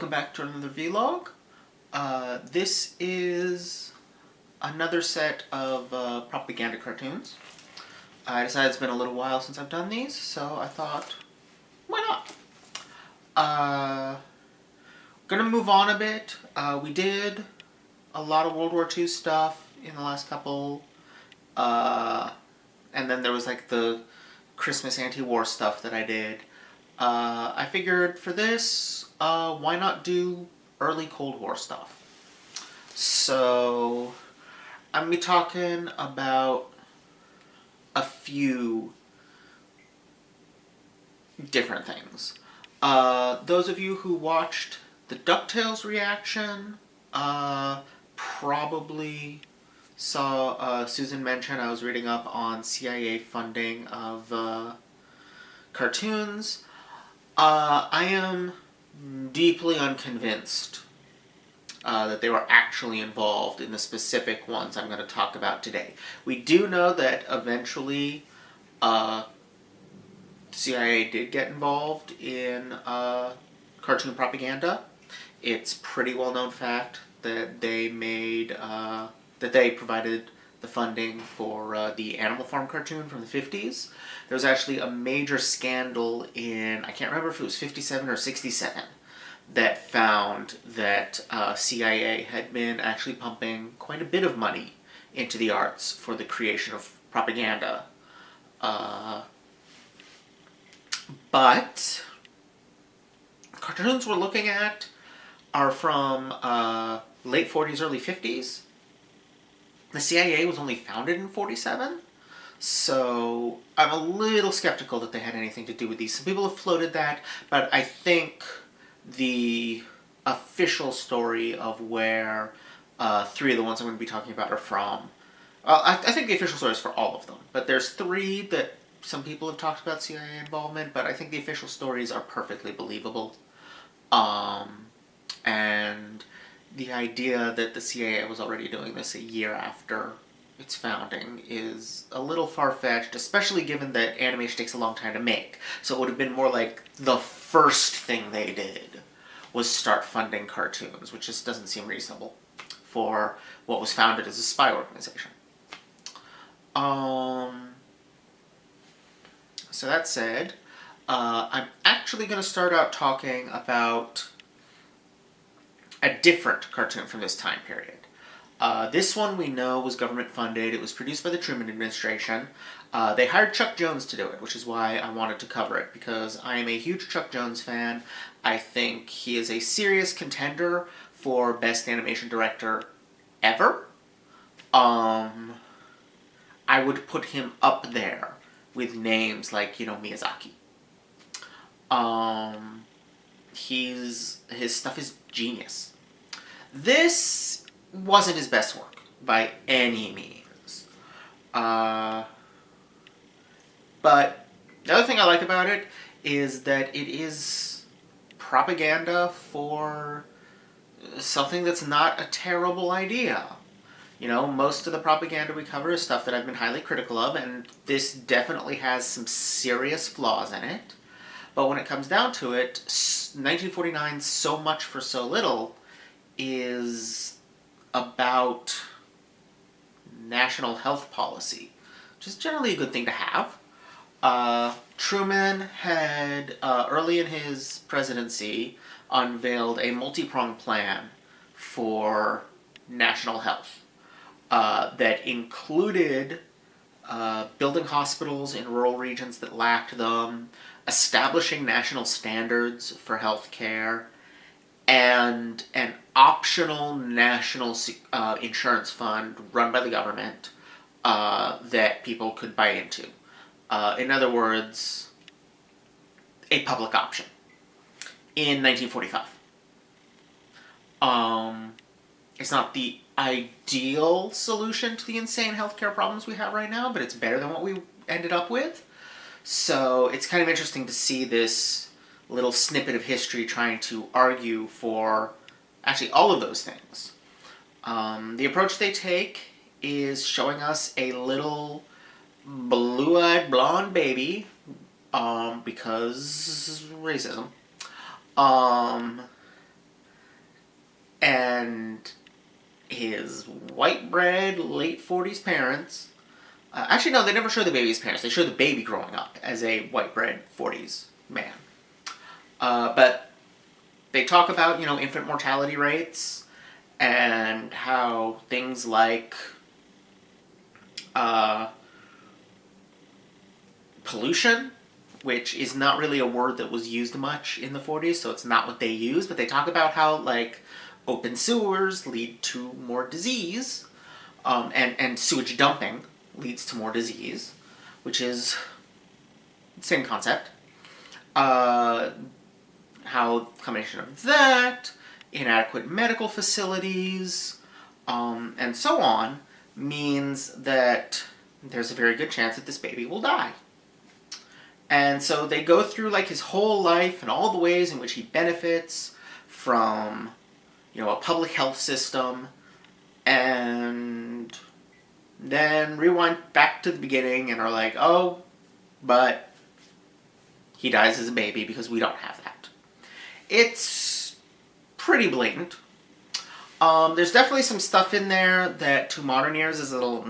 welcome back to another vlog. This is another set of propaganda cartoons. I decided it's been a little while since I've done these, so I thought, why not? Gonna move on a bit. We did a lot of World War II stuff in the last couple, and then there was like the Christmas anti-war stuff that I did. I figured for this, why not do early Cold War stuff? So, I'm going to be talking about a few different things. Those of you who watched the DuckTales reaction probably saw Susan mention I was reading up on CIA funding of cartoons. I am deeply unconvinced that they were actually involved in the specific ones I'm going to talk about today. We do know that eventually CIA did get involved in cartoon propaganda. It's pretty well-known fact that they provided the funding for the Animal Farm cartoon from the 50s. There was actually a major scandal in, I can't remember if it was 57 or 67, that found that CIA had been actually pumping quite a bit of money into the arts for the creation of propaganda. But the cartoons we're looking at are from late 40s, early 50s. The CIA was only founded in 47, so I'm a little skeptical that they had anything to do with these. Some people have floated that, but I think the official story of where three of the ones I'm going to be talking about are from, I think the official story is for all of them, but there's three that some people have talked about CIA involvement, but I think the official stories are perfectly believable. And the idea that the CIA was already doing this a year after its founding is a little far-fetched, especially given that animation takes a long time to make. So it would have been more like the first thing they did was start funding cartoons, which just doesn't seem reasonable for what was founded as a spy organization. So that said, I'm actually going to start out talking about a different cartoon from this time period. This one we know was government funded. It was produced by the Truman administration. They hired Chuck Jones to do it, which is why I wanted to cover it, because I am a huge Chuck Jones fan. I think he is a serious contender for Best Animation Director ever. I would put him up there with names like, Miyazaki. His stuff is genius. This wasn't his best work, by any means. But the other thing I like about it is that it is propaganda for something that's not a terrible idea. Most of the propaganda we cover is stuff that I've been highly critical of, and this definitely has some serious flaws in it. But when it comes down to it, 1949's So Much for So Little is about national health policy, which is generally a good thing to have. Truman had, early in his presidency, unveiled a multi-pronged plan for national health that included building hospitals in rural regions that lacked them, establishing national standards for health care, and an optional national insurance fund run by the government that people could buy into. In other words, a public option in 1945. It's not the ideal solution to the insane healthcare problems we have right now, but it's better than what we ended up with. So it's kind of interesting to see this little snippet of history trying to argue for actually all of those things. The approach they take is showing us a little blue-eyed blonde baby, because racism, and his white bread late 40s parents. Actually, no, they never show the baby's parents. They show the baby growing up as a white bread 40s man. But they talk about, infant mortality rates and how things like pollution, which is not really a word that was used much in the 40s, so it's not what they use, but they talk about how, like, open sewers lead to more disease, and sewage dumping leads to more disease, which is the same concept. How combination of that, inadequate medical facilities, and so on, means that there's a very good chance that this baby will die. And so they go through like his whole life and all the ways in which he benefits from, a public health system, and then rewind back to the beginning and are like, oh, but he dies as a baby because we don't have that. It's pretty blatant. There's definitely some stuff in there that to modern ears is a little,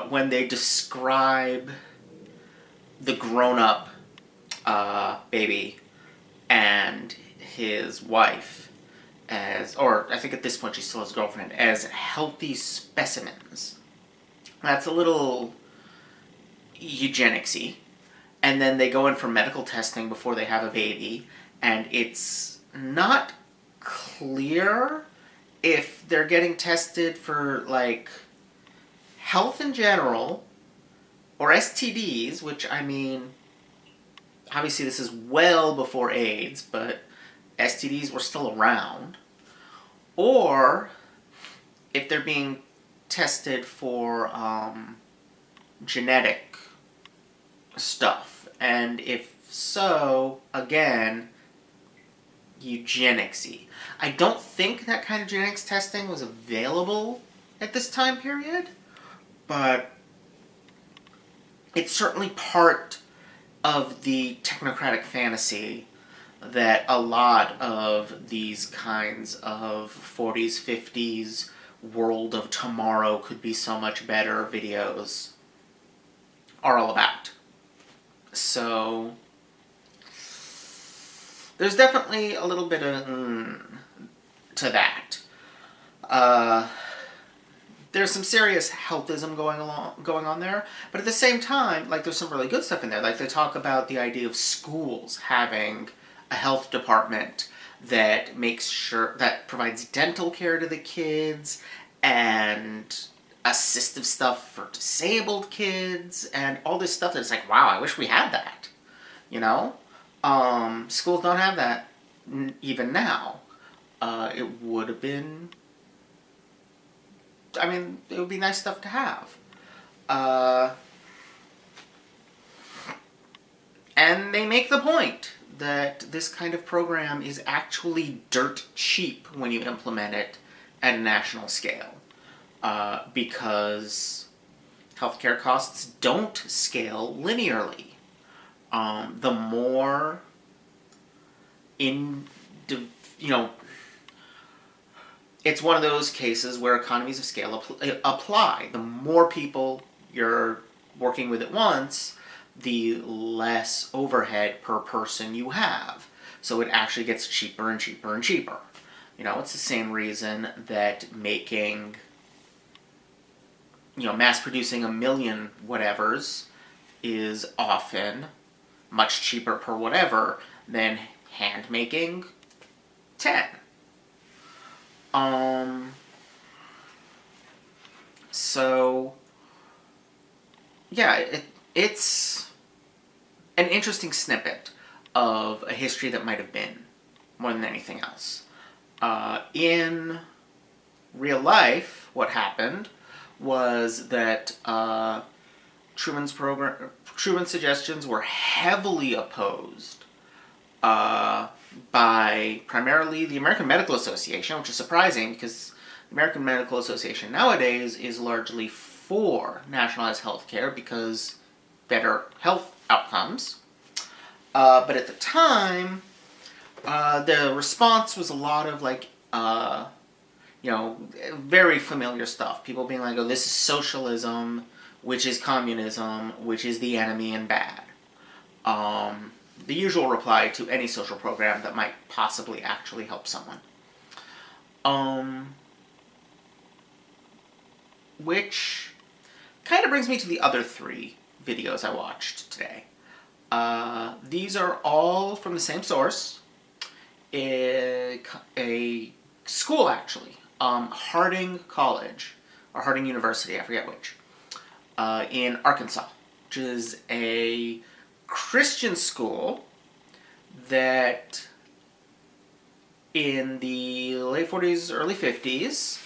when they describe the grown-up baby and his wife as, or I think at this point she's still his girlfriend, as healthy specimens. That's a little eugenicsy. And then they go in for medical testing before they have a baby, and it's not clear if they're getting tested for, like, health in general, or STDs, which, I mean, obviously this is well before AIDS, but STDs were still around. Or if they're being tested for genetic stuff. And if so, again, eugenicsy. I don't think that kind of genetics testing was available at this time period, but it's certainly part of the technocratic fantasy that a lot of these kinds of 40s, 50s, world of tomorrow could be so much better videos are all about. So there's definitely a little bit of to that. There's some serious healthism going on there, but at the same time, like, there's some really good stuff in there. Like, they talk about the idea of schools having a health department that makes sure that provides dental care to the kids and assistive stuff for disabled kids and all this stuff that's like, wow, I wish we had that. Schools don't have that even now. It would have been, it would be nice stuff to have. And they make the point that this kind of program is actually dirt cheap when you implement it at a national scale. Because healthcare costs don't scale linearly. The more it's one of those cases where economies of scale apply. The more people you're working with at once, the less overhead per person you have. So it actually gets cheaper and cheaper and cheaper. It's the same reason that making, mass producing 1 million whatevers is often much cheaper per whatever than hand making 10. So, yeah, it's an interesting snippet of a history that might have been, more than anything else. In real life, what happened was that Truman's suggestions were heavily opposed by primarily the American Medical Association, which is surprising because the American Medical Association nowadays is largely for nationalized health care because better health outcomes. But at the time, The response was a lot of like, very familiar stuff. People being like, oh, this is socialism, which is communism, which is the enemy and bad. The usual reply to any social program that might possibly actually help someone. Which kind of brings me to the other 3 videos I watched today. These are all from the same source. A school, actually. Harding College, or Harding University, I forget which, in Arkansas, which is a Christian school that in the late 40s, early 50s,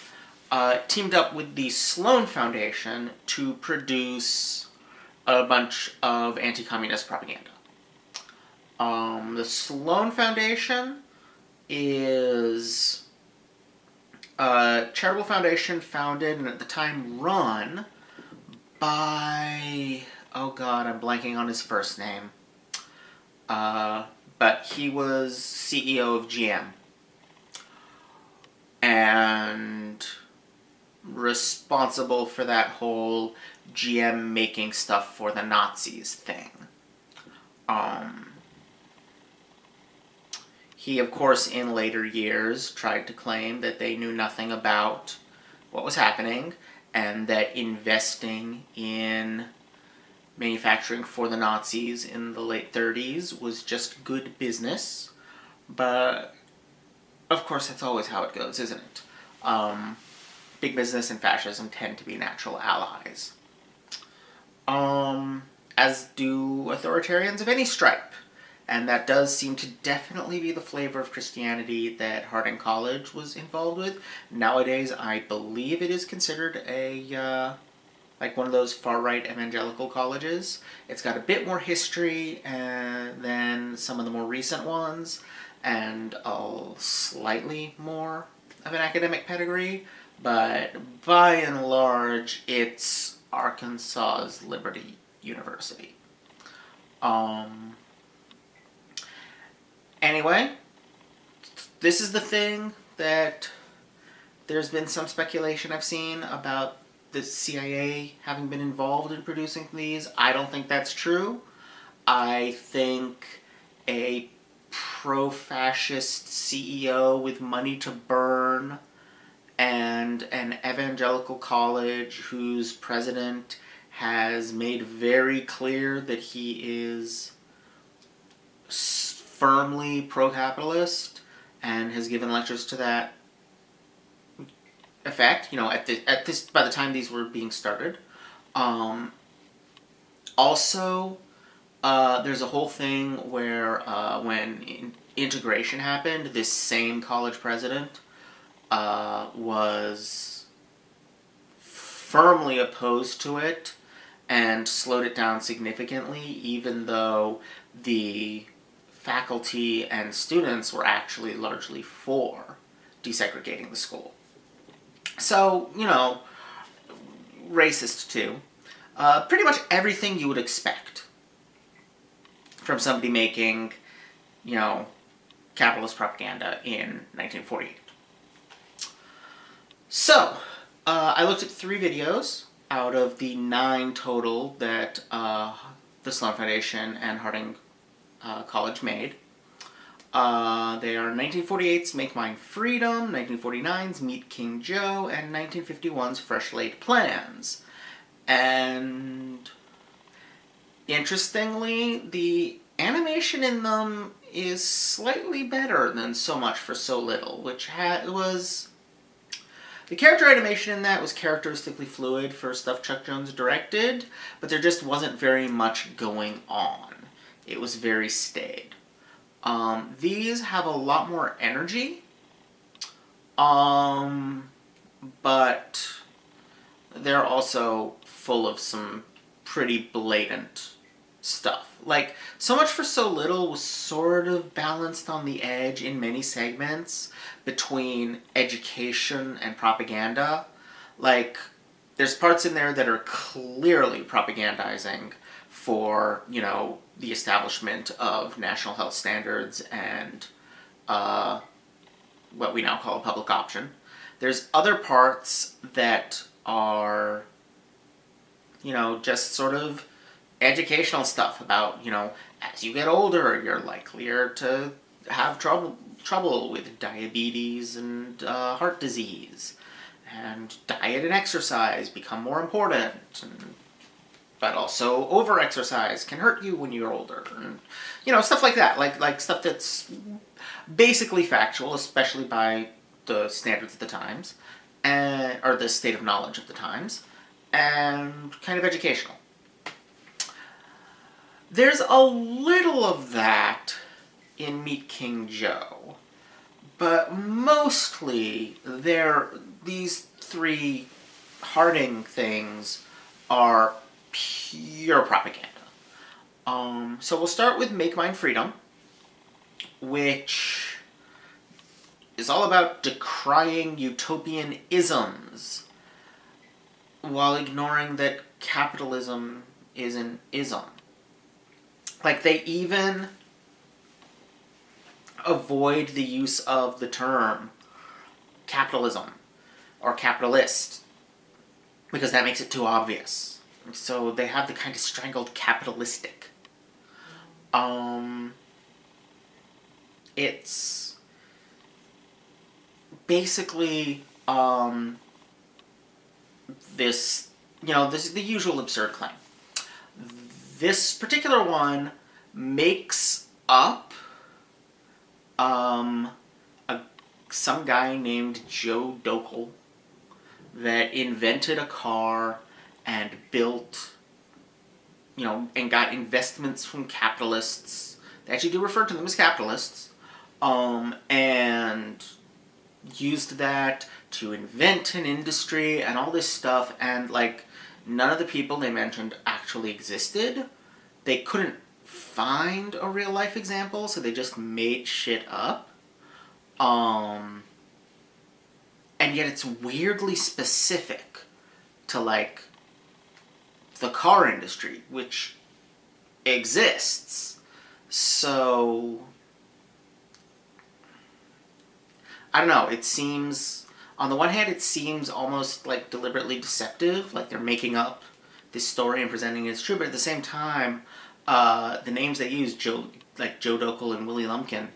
teamed up with the Sloan Foundation to produce a bunch of anti-communist propaganda. The Sloan Foundation is a charitable foundation founded and at the time run by, oh god, I'm blanking on his first name. But he was CEO of GM. And responsible for that whole GM making stuff for the Nazis thing. He, of course, in later years tried to claim that they knew nothing about what was happening and that investing in manufacturing for the Nazis in the late 30s was just good business. But, of course, that's always how it goes, isn't it? Big business and fascism tend to be natural allies. As do authoritarians of any stripe. And that does seem to definitely be the flavor of Christianity that Harding College was involved with. Nowadays, I believe it is considered a, like one of those far-right evangelical colleges. It's got a bit more history than some of the more recent ones, and slightly more of an academic pedigree, but by and large, it's Arkansas's Liberty University. Anyway, this is the thing that there's been some speculation I've seen about the CIA having been involved in producing these. I don't think that's true. I think a pro-fascist CEO with money to burn and an evangelical college whose president has made very clear that he is firmly pro-capitalist and has given lectures to that effect, by the time these were being started. Also, there's a whole thing where when integration happened, this same college president was firmly opposed to it and slowed it down significantly, even though the faculty and students were actually largely for desegregating the school. So, racist too. Pretty much everything you would expect from somebody making, capitalist propaganda in 1948. So, I looked at 3 videos out of the 9 total that the Sloan Foundation and Harding College made. They are 1948's Make Mine Freedom, 1949's Meet King Joe, and 1951's Fresh Laid Plans. And interestingly, the animation in them is slightly better than So Much for So Little, which was... The character animation in that was characteristically fluid for stuff Chuck Jones directed, but there just wasn't very much going on. It was very staid. These have a lot more energy, but they're also full of some pretty blatant stuff. Like, So Much for So Little was sort of balanced on the edge in many segments between education and propaganda. Like, there's parts in there that are clearly propagandizing for, the establishment of national health standards and what we now call a public option. There's other parts that are, just sort of educational stuff about, as you get older, you're likelier to have trouble with diabetes and heart disease, and diet and exercise become more important, but also over-exercise can hurt you when you're older, and stuff like that, like stuff that's basically factual, especially by the standards of the times, or the state of knowledge of the times, and kind of educational. There's a little of that in Meet King Joe, but mostly these three Harding things are pure propaganda. So we'll start with Make Mine Freedom, which is all about decrying utopian isms while ignoring that capitalism is an ism. Like, they even avoid the use of the term capitalism or capitalist because that makes it too obvious. So they have the kind of strangled capitalistic. It's basically this is the usual absurd claim. This particular one makes up some guy named Joe Dokel that invented a car and built, and got investments from capitalists. They actually do refer to them as capitalists, and used that to invent an industry and all this stuff, and none of the people they mentioned actually existed. They couldn't find a real life example, so they just made shit up. And yet it's weirdly specific to the car industry, which exists. So I don't know, it seems, on the one hand, it seems almost deliberately deceptive, like they're making up this story and presenting it as true, but at the same time, the names they use, Joe Dokel and Willie Lumpkin,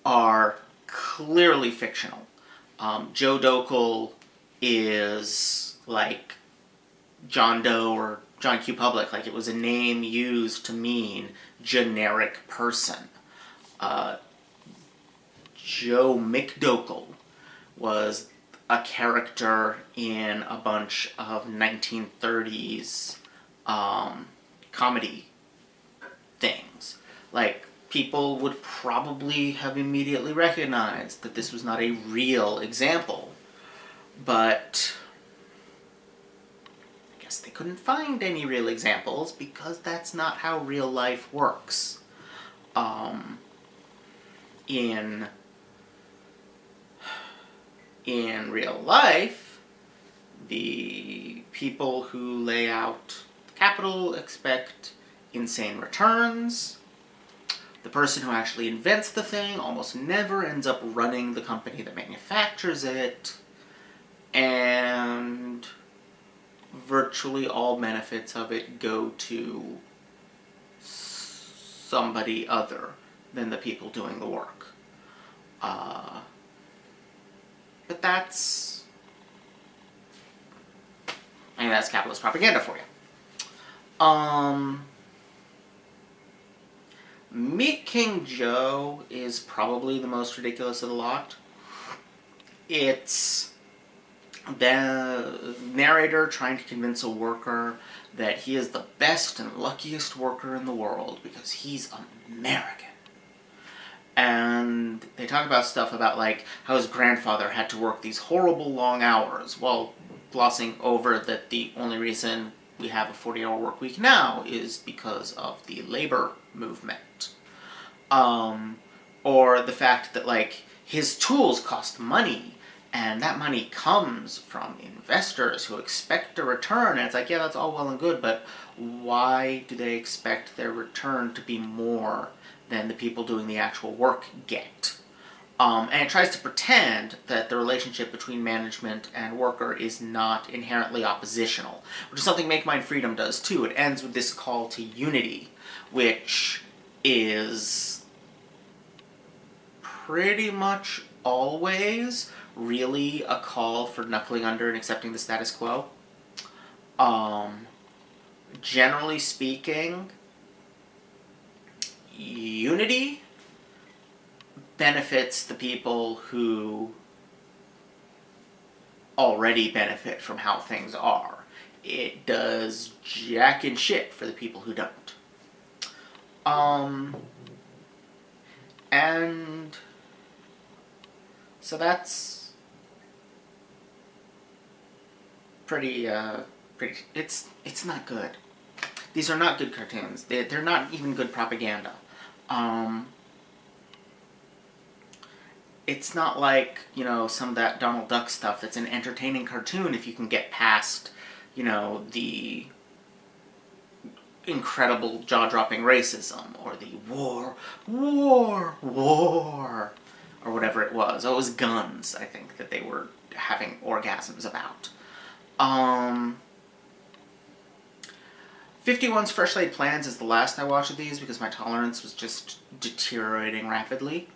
are clearly fictional. Joe Dokel is like John Doe or John Q. Public, it was a name used to mean generic person. Joe McDokel was a character in a bunch of 1930s comedy things. People would probably have immediately recognized that this was not a real example, but I guess they couldn't find any real examples because that's not how real life works. In real life, the people who lay out capital expect insane returns. The person who actually invents the thing almost never ends up running the company that manufactures it, and virtually all benefits of it go to somebody other than the people doing the work. But that's capitalist propaganda for you. Meet King Joe is probably the most ridiculous of the lot. It's the narrator trying to convince a worker that he is the best and luckiest worker in the world because he's American. And they talk about stuff about how his grandfather had to work these horrible long hours, while glossing over that the only reason we have a 40-hour work week now is because of the labor movement. Or the fact that his tools cost money, and that money comes from investors who expect a return, and it's yeah, that's all well and good, but why do they expect their return to be more than the people doing the actual work get? And it tries to pretend that the relationship between management and worker is not inherently oppositional, which is something Make Mine Freedom does too. It ends with this call to unity, which is pretty much always really a call for knuckling under and accepting the status quo. Generally speaking, unity benefits the people who already benefit from how things are. It does jack and shit for the people who don't. And so that's pretty, it's not good. These are not good cartoons. They're not even good propaganda. It's not like, some of that Donald Duck stuff that's an entertaining cartoon if you can get past, the incredible jaw-dropping racism, or the war, or whatever it was. Oh, it was guns, I think, that they were having orgasms about. 51's Fresh Laid Plans is the last I watched of these because my tolerance was just deteriorating rapidly.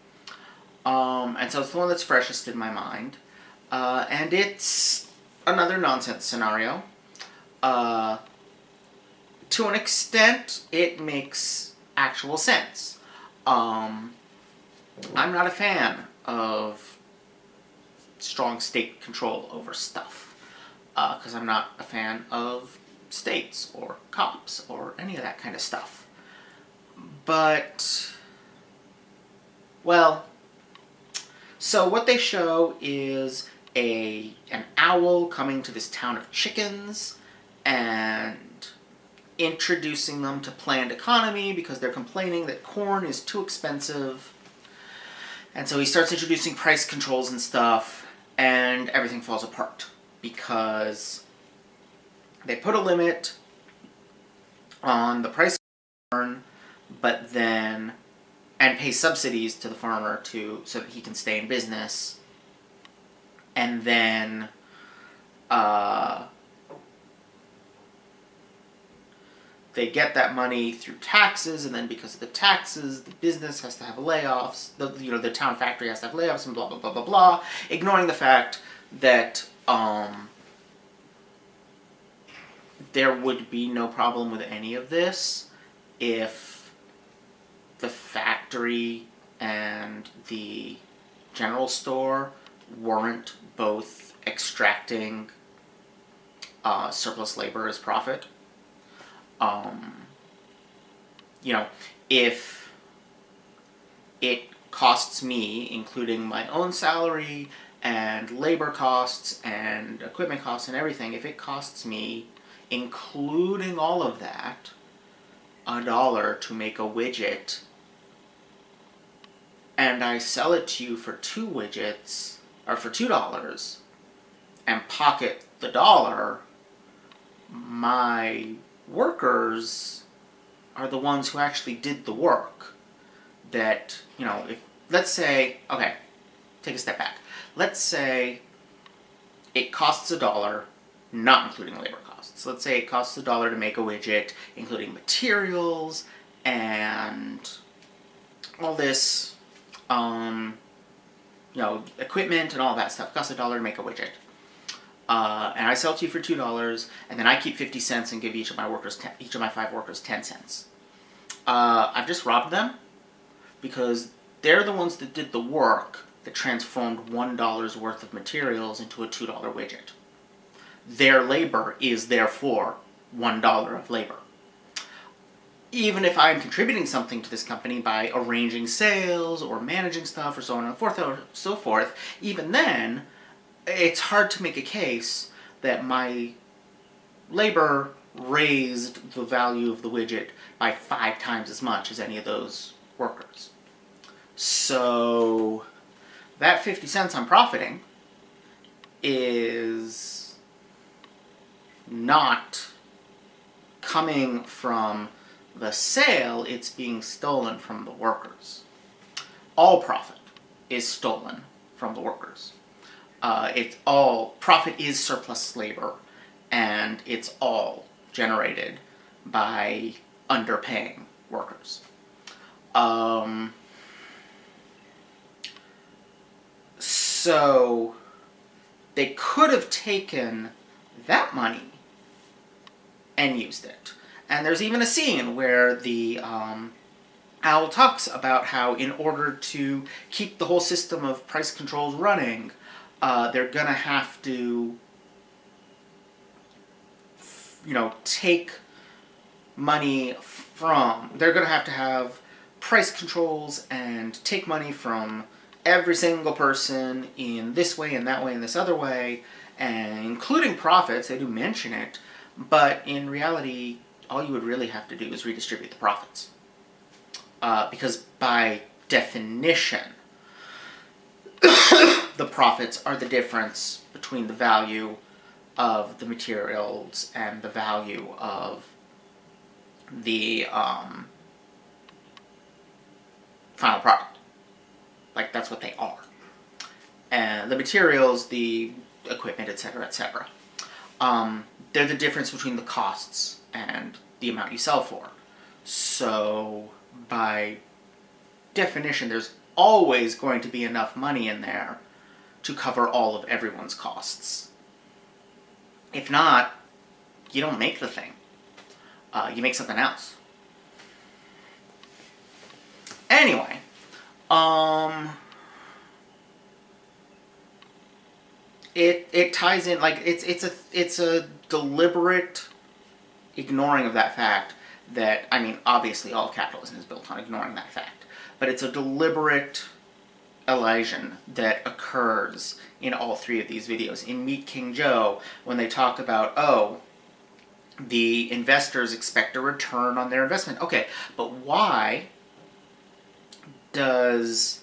And so it's the one that's freshest in my mind. And it's another nonsense scenario. To an extent, it makes actual sense. I'm not a fan of strong state control over stuff. Because I'm not a fan of states or cops or any of that kind of stuff. But, well, so what they show is an owl coming to this town of chickens and introducing them to planned economy because they're complaining that corn is too expensive. And so he starts introducing price controls and stuff, and everything falls apart because they put a limit on the price of corn, but then and pay subsidies to the farmer so that he can stay in business, and then they get that money through taxes, and then because of the taxes, the business has to have layoffs. The town factory has to have layoffs, and blah blah blah blah blah. Ignoring the fact that there would be no problem with any of this if the factory and the general store weren't both extracting surplus labor as profit. If it costs me, including my own salary and labor costs and equipment costs and everything, if it costs me, including all of that, $1 to make a widget, and I sell it to you for 2 widgets, or for $2, and pocket the $1, my workers are the ones who actually did the work. That, if, let's say, okay, take a step back. Let's say it costs $1, not including labor costs. Let's say it costs $1 to make a widget, including materials and all this, equipment and all that stuff. It costs $1 to make a widget. And I sell it to you for $2, and then I keep 50 cents and give each of my 5 workers 10 cents. I've just robbed them because they're the ones that did the work that transformed $1 worth of materials into a $2 widget. Their labor is therefore $1 of labor. Even if I'm contributing something to this company by arranging sales or managing stuff or so on and so forth, even then, it's hard to make a case that my labor raised the value of the widget by 5 times as much as any of those workers. So that 50 cents I'm profiting is not coming from the sale, it's being stolen from the workers. All profit is stolen from the workers. It's all, profit is surplus labor, and it's all generated by underpaying workers. So they could have taken that money and used it. And there's even a scene where the owl talks about how in order to keep the whole system of price controls running, they're going to have to, take money from, they're going to have price controls and take money from every single person in this way and that way and this other way, and including profits. They do mention it, but in reality, all you would really have to do is redistribute the profits. Because by definition, the profits are the difference between the value of the materials and the value of the final product. Like, that's what they are. And the materials, the equipment, etc., etc. They're the difference between the costs and the amount you sell for. So, by definition, there's always going to be enough money in there to cover all of everyone's costs. If not, you don't make the thing. You make something else. Anyway, it ties in, like, it's a deliberate ignoring of that fact that, I mean, obviously all capitalism is built on ignoring that fact, but it's a deliberate elision that occurs in all three of these videos. In Meet King Joe, when they talk about, the investors expect a return on their investment. Okay, but why does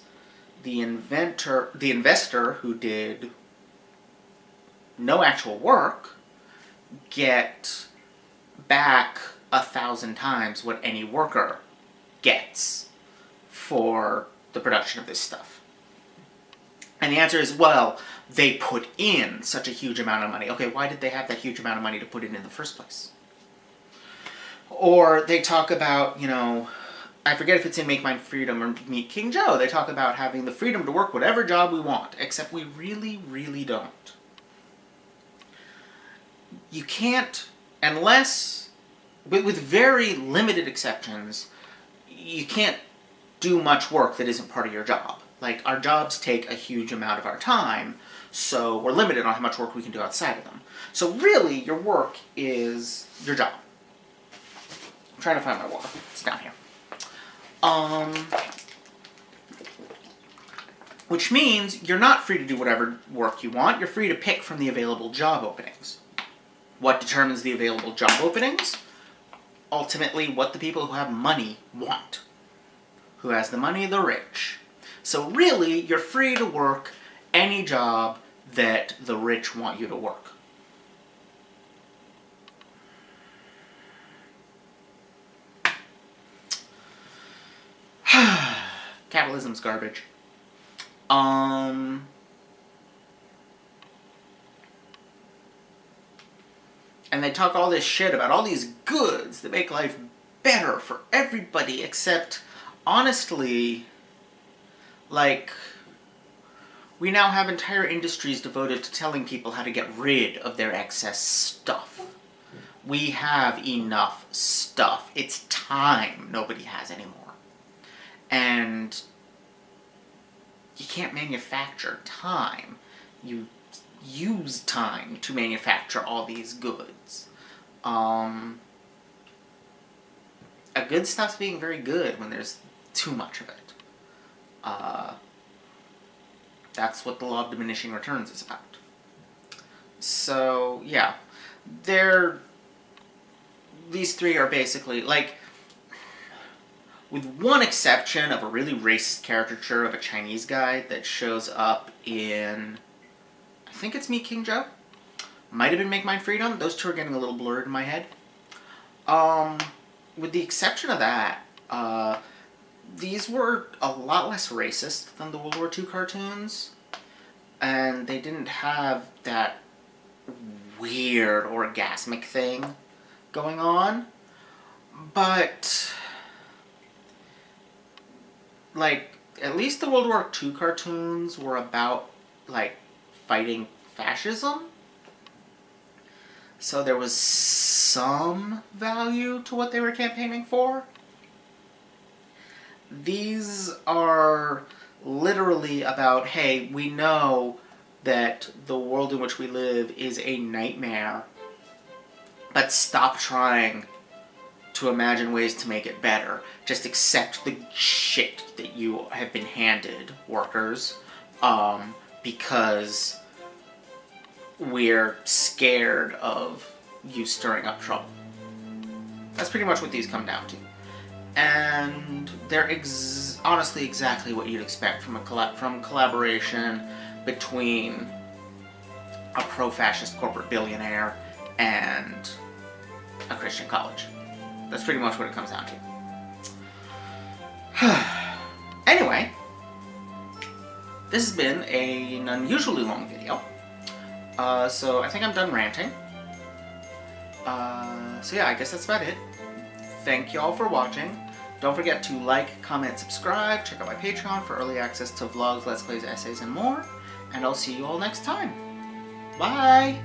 the investor who did no actual work get back 1,000 times what any worker gets for the production of this stuff? And the answer is, well, they put in such a huge amount of money. Okay, why did they have that huge amount of money to put in the first place? Or they talk about, I forget if it's in Make Mine Freedom or Meet King Joe, they talk about having the freedom to work whatever job we want, except we really, really don't. You can't, unless, with very limited exceptions, you can't do much work that isn't part of your job. Like, our jobs take a huge amount of our time, so we're limited on how much work we can do outside of them. So really, your work is your job. I'm trying to find my water. It's down here. Which means you're not free to do whatever work you want. You're free to pick from the available job openings. What determines the available job openings? Ultimately, what the people who have money want. Who has the money? The rich. So really, you're free to work any job that the rich want you to work. Capitalism's garbage. And they talk all this shit about all these goods that make life better for everybody, except, honestly, like, we now have entire industries devoted to telling people how to get rid of their excess stuff. We have enough stuff. It's time nobody has anymore. And you can't manufacture time. You use time to manufacture all these goods. A good stops being very good when there's too much of it. That's what the law of diminishing returns is about. So, yeah. These three are basically, like, with one exception of a really racist caricature of a Chinese guy that shows up in, I think it's Meet King Joe? Might have been Make Mine Freedom. Those two are getting a little blurred in my head. With the exception of that, these were a lot less racist than the World War II cartoons, and they didn't have that weird orgasmic thing going on, but like, at least the World War II cartoons were about, like, fighting fascism. So there was some value to what they were campaigning for. These are literally about, hey, we know that the world in which we live is a nightmare, but stop trying to imagine ways to make it better. Just accept the shit that you have been handed, workers, because we're scared of you stirring up trouble. That's pretty much what these come down to. And they're honestly exactly what you'd expect from collaboration between a pro-fascist corporate billionaire and a Christian college. That's pretty much what it comes down to. Anyway, this has been an unusually long video. So I think I'm done ranting. So yeah, I guess that's about it. Thank you all for watching. Don't forget to like, comment, subscribe, check out my Patreon for early access to vlogs, Let's Plays, essays, and more. And I'll see you all next time. Bye!